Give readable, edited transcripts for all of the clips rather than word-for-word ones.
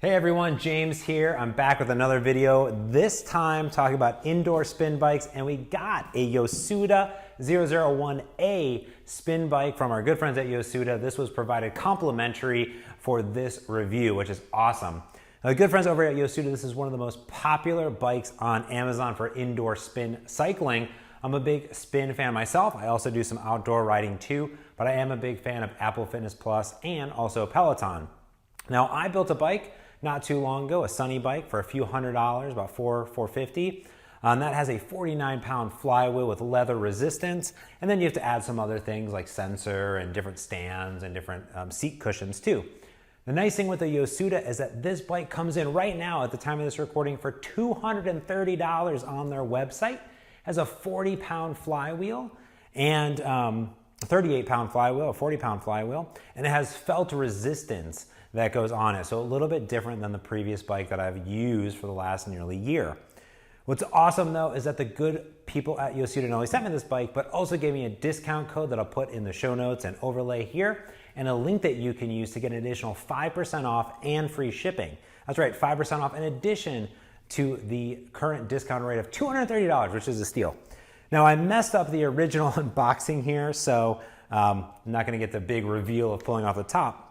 Hey everyone, James here. I'm back with another video, this time talking about indoor spin bikes, and we got a Yosuda YB001 spin bike from our good friends at Yosuda. This was provided complimentary for this review, which is awesome. Now, the good friends over at Yosuda, this is one of the most popular bikes on Amazon for indoor spin cycling. I'm a big spin fan myself. I also do some outdoor riding too, but I am a big fan of Apple Fitness Plus and also Peloton. Now, I built a bike not too long ago, a Sunny bike for a few $100s, about $450. That has a 49-pound flywheel with leather resistance, and then you have to add some other things like sensor and different stands and different seat cushions too. The nice thing with the Yosuda is that this bike comes in right now at the time of this recording for $230 on their website. It has a 40-pound flywheel and a 38-pound flywheel, a 40-pound flywheel, and it has felt resistance that goes on it. So a little bit different than the previous bike that I've used for the last nearly year. What's awesome though is that the good people at Yosuda not only sent me this bike, but also gave me a discount code that I'll put in the show notes and overlay here, and a link that you can use to get an additional 5% off and free shipping. That's right, 5% off in addition to the current discount rate of $230, which is a steal. Now I messed up the original unboxing here, so I'm not gonna get the big reveal of pulling off the top.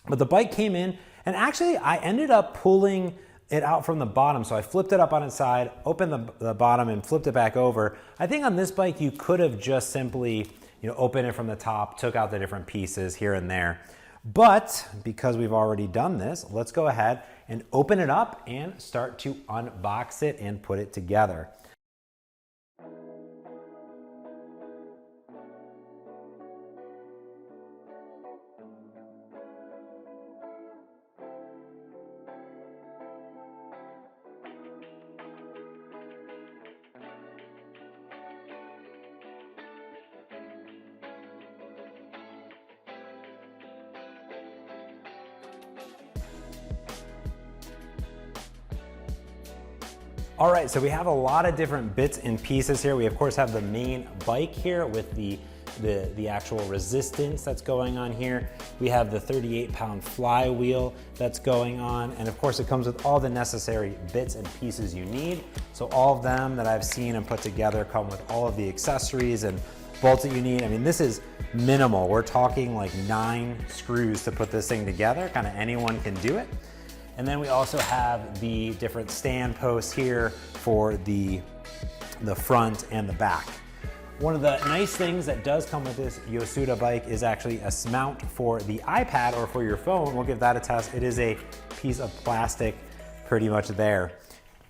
But the bike came in, and actually I ended up pulling it out from the bottom. So I flipped it up on its side, opened the bottom and flipped it back over. I think on this bike you could have just simply opened it from the top, took out the different pieces here and there. But because we've already done this, let's go ahead and open it up and start to unbox it and put it together. All right, so we have a lot of different bits and pieces here. We of course have the main bike here with the actual resistance that's going on here. We have the 38-pound flywheel that's going on, and of course it comes with all the necessary bits and pieces you need. So all of them that I've seen and put together come with all of the accessories and bolts that you need. I mean, this is minimal. We're talking like 9 screws to put this thing together. Kind of anyone can do it. And then we also have the different stand posts here for the front and the back. One of the nice things that does come with this Yosuda bike is actually a mount for the iPad or for your phone. We'll give that a test. It is a piece of plastic pretty much there.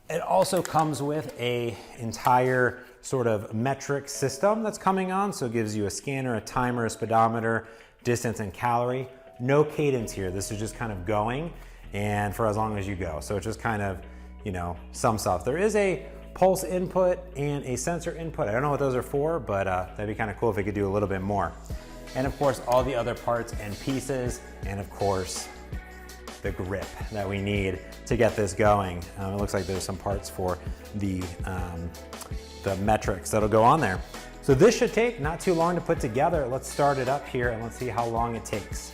It also comes with an entire sort of metric system that's coming on. So it gives you a scanner, a timer, a speedometer, distance and calorie. No cadence here. This is just kind of going and for as long as you go. So it's just kind of, some stuff. There is a pulse input and a sensor input. I don't know what those are for, but that'd be kind of cool if we could do a little bit more. And of course, all the other parts and pieces, and of course, the grip that we need to get this going. It looks like there's some parts for the metrics that'll go on there. So this should take not too long to put together. Let's start it up here and let's see how long it takes.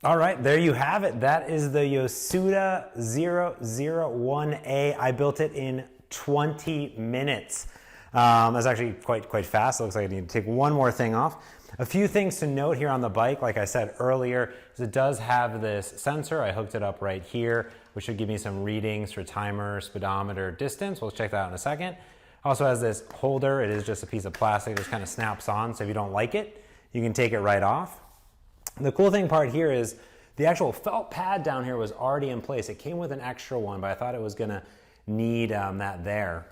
All right, there you have it. That is the Yosuda YB001. I built it in 20 minutes. That's actually quite fast. It looks like I need to take one more thing off. A few things to note here on the bike, like I said earlier, is it does have this sensor. I hooked it up right here, which should give me some readings for timer, speedometer, distance. We'll check that out in a second. Also has this holder. It is just a piece of plastic that just kind of snaps on, so if you don't like it, you can take it right off. The cool thing part here is the actual felt pad down here was already in place. It came with an extra one, but I thought it was gonna need that there.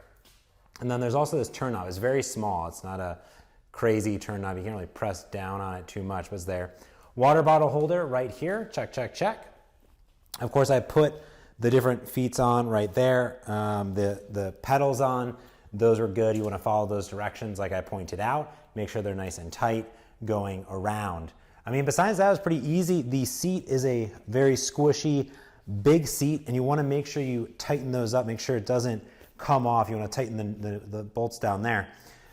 And then there's also this turn knob. It's very small. It's not a crazy turn knob. You can't really press down on it too much, but it's there. Water bottle holder right here. Check, check, check. Of course, I put the different feet on right there. The pedals on, those are good. You want to follow those directions like I pointed out. Make sure they're nice and tight going around. I mean, besides that, it's pretty easy. The seat is a very squishy, big seat, and you want to make sure you tighten those up. Make sure it doesn't come off. You want to tighten the bolts down there.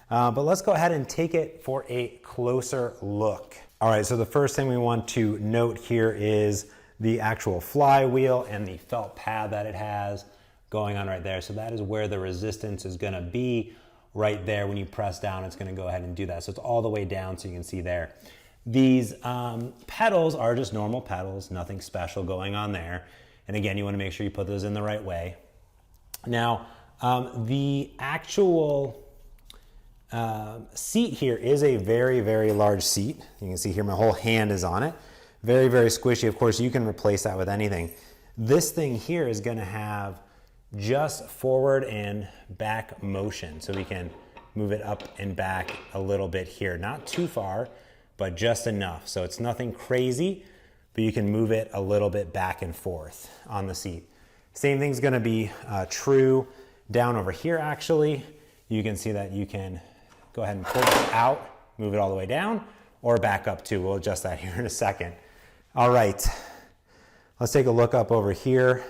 But let's go ahead and take it for a closer look. All right, so the first thing we want to note here is the actual flywheel and the felt pad that it has going on right there. So that is where the resistance is gonna be right there. When you press down, it's gonna go ahead and do that. So it's all the way down, so you can see there. These pedals are just normal pedals, nothing special going on there. And again, you wanna make sure you put those in the right way. Now, the actual seat here is a very, very large seat. You can see here my whole hand is on it. Very, very squishy. Of course, you can replace that with anything. This thing here is going to have just forward and back motion. So we can move it up and back a little bit here. Not too far, but just enough. So it's nothing crazy, but you can move it a little bit back and forth on the seat. Same thing's going to be true down over here, actually. You can see that you can go ahead and pull this out, move it all the way down, or back up too. We'll adjust that here in a second. All right, let's take a look up over here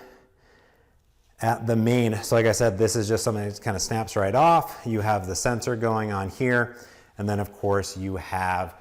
at the main. So like I said, this is just something that kind of snaps right off. You have the sensor going on here. And then of course you have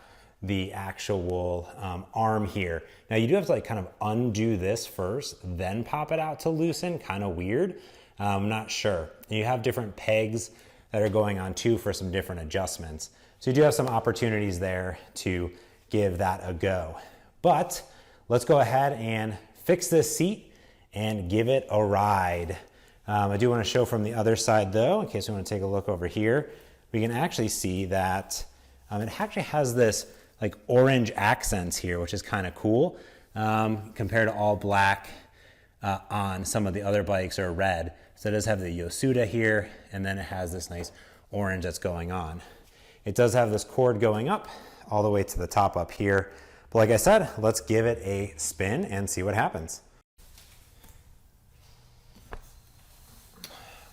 the actual arm here. Now you do have to like kind of undo this first, then pop it out to loosen, kind of weird. I'm not sure. And you have different pegs that are going on too for some different adjustments. So you do have some opportunities there to give that a go. But let's go ahead and fix this seat and give it a ride. I do want to show from the other side though, in case we want to take a look over here. We can actually see that it actually has this like orange accents here, which is kind of cool compared to all black on some of the other bikes are red. So it does have the Yosuda here, and then it has this nice orange that's going on. It does have this cord going up all the way to the top up here. But like I said, let's give it a spin and see what happens.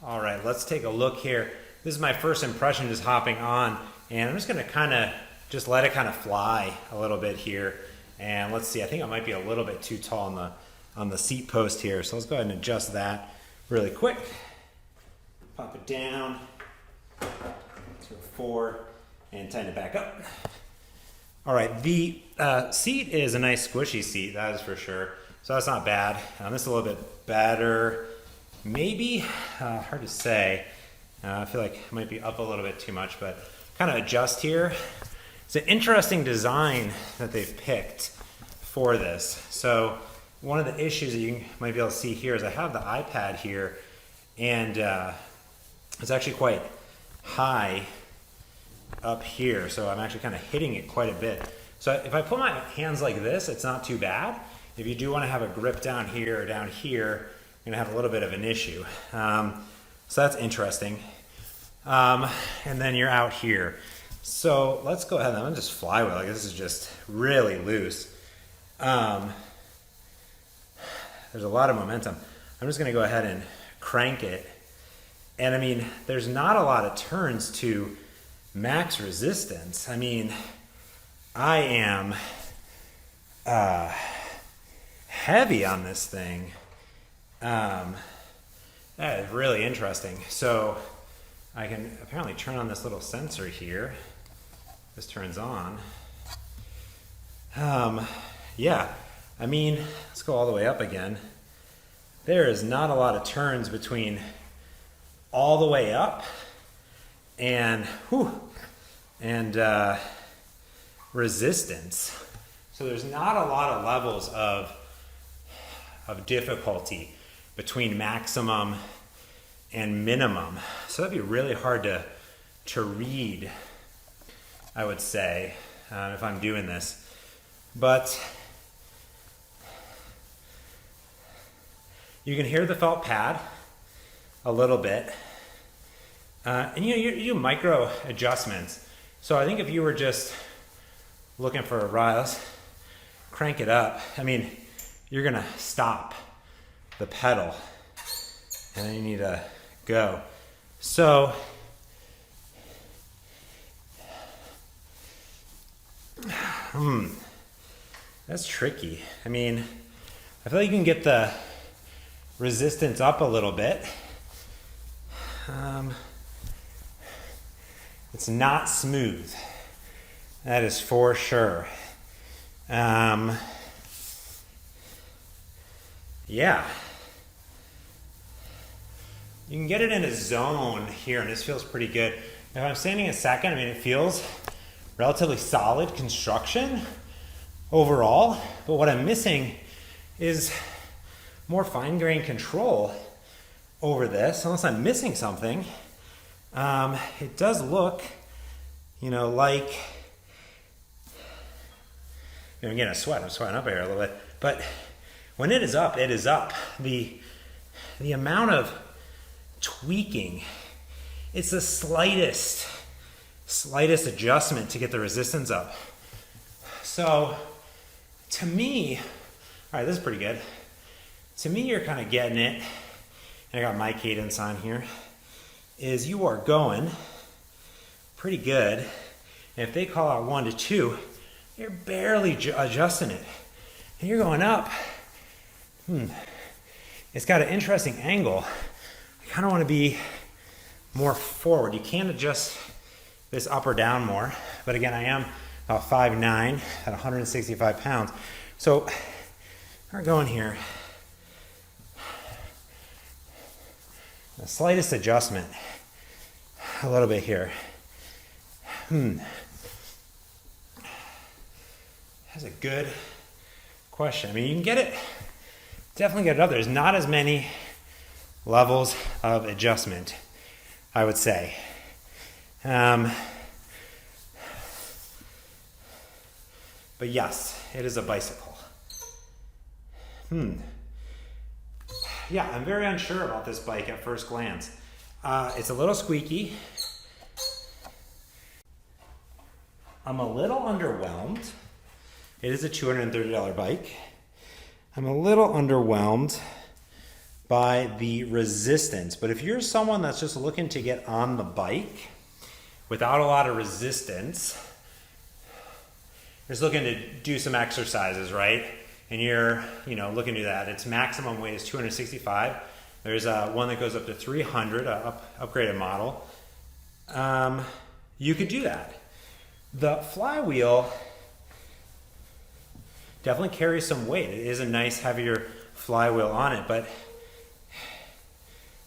All right, let's take a look here. This is my first impression just hopping on, and I'm just gonna kind of just let it kind of fly a little bit here. And let's see, I think I might be a little bit too tall on the seat post here. So let's go ahead and adjust that really quick. Pop it down to a 4 and tighten it back up. All right, the seat is a nice squishy seat, that is for sure. So that's not bad. This is a little bit better, maybe, hard to say. I feel like it might be up a little bit too much, but kind of adjust here. It's an interesting design that they've picked for this. So one of the issues that you might be able to see here is I have the iPad here, and it's actually quite high up here, so I'm actually kind of hitting it quite a bit. So if I put my hands like this, it's not too bad. If you do want to have a grip down here or down here, you're gonna have a little bit of an issue. So that's interesting. And then you're out here. So let's go ahead and I'm gonna just flywheel. Like this is just really loose. There's a lot of momentum. I'm just gonna go ahead and crank it. And I mean, there's not a lot of turns to max resistance. I mean, I am heavy on this thing. That is really interesting. So I can apparently turn on this little sensor here. This turns on. Yeah, I mean, let's go all the way up again. There is not a lot of turns between all the way up and resistance. So there's not a lot of levels of difficulty between maximum and minimum. So that'd be really hard to read, I would say, if I'm doing this. But you can hear the felt pad a little bit. And you do micro adjustments. So I think if you were just looking for a ride, let's crank it up. I mean, you're gonna stop the pedal and then you need to go. So that's tricky. I mean, I feel like you can get the resistance up a little bit. It's not smooth. That is for sure. Yeah. You can get it in a zone here, and this feels pretty good. If I'm standing a second, I mean, it feels relatively solid construction overall, but what I'm missing is more fine-grained control over this. Unless I'm missing something, it does look, like, I'm getting a sweat. I'm sweating up here a little bit, but when it is up, it is up. The amount of tweaking, it's the slightest adjustment to get the resistance up. So to me, all right, this is pretty good. To me, you're kind of getting it, and I got my cadence on here, is you are going pretty good. And if they call out 1 to 2, you're barely adjusting it. And you're going up. It's got an interesting angle. I kind of want to be more forward. You can adjust this up or down more. But again, I am about 5'9" at 165 pounds. So we're going here. The slightest adjustment. A little bit here. That's a good question. I mean, you can get it, definitely get it up. There's not as many levels of adjustment, I would say. But yes, it is a bicycle. Yeah, I'm very unsure about this bike at first glance. It's a little squeaky. I'm a little underwhelmed. It is a $230 bike. I'm a little underwhelmed by the resistance, but if you're someone that's just looking to get on the bike without a lot of resistance, just looking to do some exercises, right? And you're, looking to do that. Its maximum weight is 265. There's one that goes up to 300, upgraded model. You could do that. The flywheel definitely carries some weight. It is a nice heavier flywheel on it, but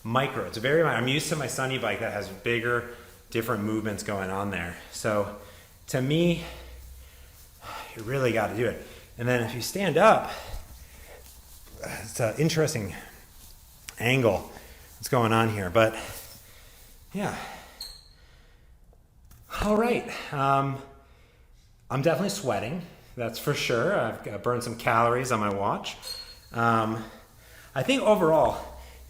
micro. It's very. I'm used to my Sunny bike that has bigger, different movements going on there. So to me, you really got to do it. And then if you stand up, it's an interesting angle that's going on here. But yeah. All right. I'm definitely sweating. That's for sure. I've burned some calories on my watch. I think overall,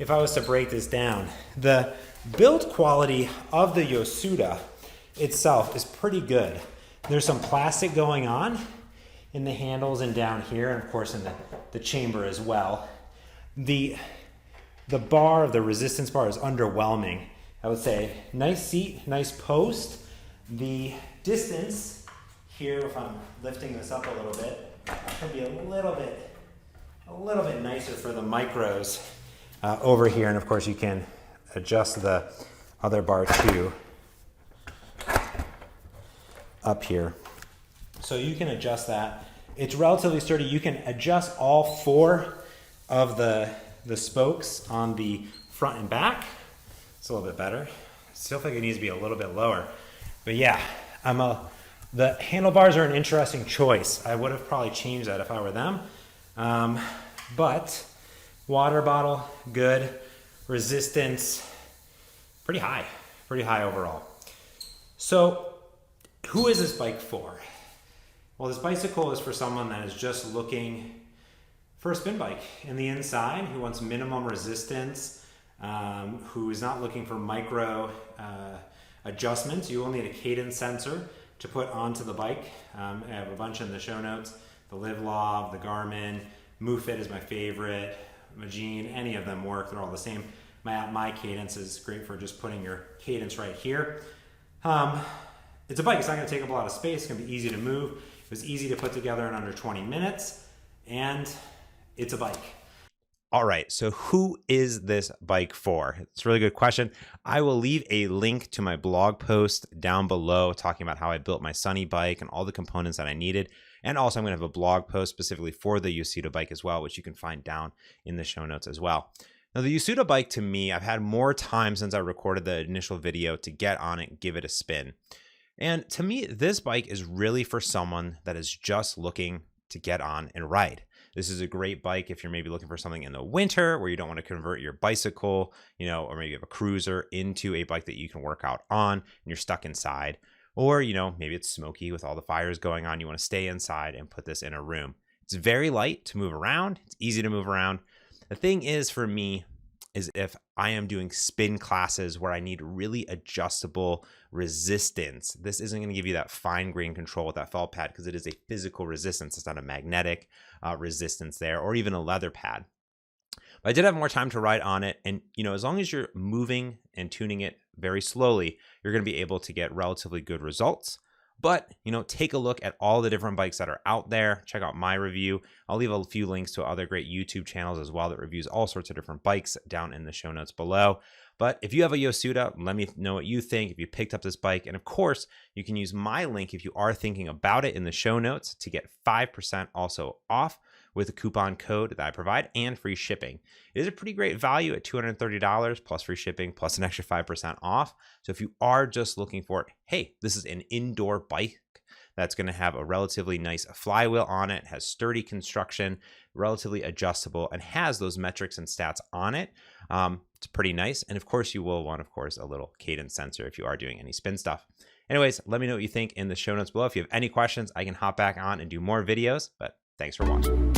if I was to break this down, the build quality of the Yosuda itself is pretty good. There's some plastic going on in the handles and down here, and of course in the chamber as well. The bar, the resistance bar, is underwhelming. I would say nice seat, nice post. The distance here, if I'm lifting this up a little bit, could be a little bit nicer for the micros over here. And of course you can adjust the other bar too up here. So you can adjust that. It's relatively sturdy. You can adjust all 4 of the spokes on the front and back. It's a little bit better. Still think it needs to be a little bit lower. But yeah, the handlebars are an interesting choice. I would have probably changed that if I were them. But water bottle, good. Resistance, pretty high overall. So who is this bike for? Well, this bicycle is for someone that is just looking for a spin bike in the inside, who wants minimum resistance, who is not looking for micro adjustments. You will need a cadence sensor to put onto the bike. I have a bunch in the show notes. The LiveLob, the Garmin, MoveFit is my favorite, Magene, any of them work. They're all the same. My cadence is great for just putting your cadence right here. It's a bike. It's not going to take up a lot of space. It's going to be easy to move. It was easy to put together in under 20 minutes, and it's a bike. All right, so who is this bike for? It's a really good question. I will leave a link to my blog post down below talking about how I built my Sunny bike and all the components that I needed. And also I'm going to have a blog post specifically for the Yosuda bike as well, which you can find down in the show notes as well. Now the Yosuda bike, to me, I've had more time since I recorded the initial video to get on it and give it a spin. And to me, this bike is really for someone that is just looking to get on and ride. This is a great bike if you're maybe looking for something in the winter where you don't want to convert your bicycle, or maybe you have a cruiser into a bike that you can work out on and you're stuck inside. Or, maybe it's smoky with all the fires going on. You want to stay inside and put this in a room. It's very light to move around. It's easy to move around. The thing is for me is if I am doing spin classes where I need really adjustable resistance, this isn't going to give you that fine grain control with that felt pad because it is a physical resistance. It's not a magnetic resistance there or even a leather pad. But I did have more time to ride on it. And, as long as you're moving and tuning it very slowly, you're going to be able to get relatively good results. But, take a look at all the different bikes that are out there. Check out my review. I'll leave a few links to other great YouTube channels as well that reviews all sorts of different bikes down in the show notes below. But if you have a Yosuda, let me know what you think if you picked up this bike. And of course, you can use my link if you are thinking about it in the show notes to get 5% also off with a coupon code that I provide and free shipping. It is a pretty great value at $230 plus free shipping plus an extra 5% off. So if you are just looking for, hey, this is an indoor bike that's going to have a relatively nice flywheel on it, has sturdy construction, relatively adjustable, and has those metrics and stats on it. It's pretty nice. And of course, you will want, a little cadence sensor if you are doing any spin stuff. Anyways, let me know what you think in the show notes below. If you have any questions, I can hop back on and do more videos, but thanks for watching.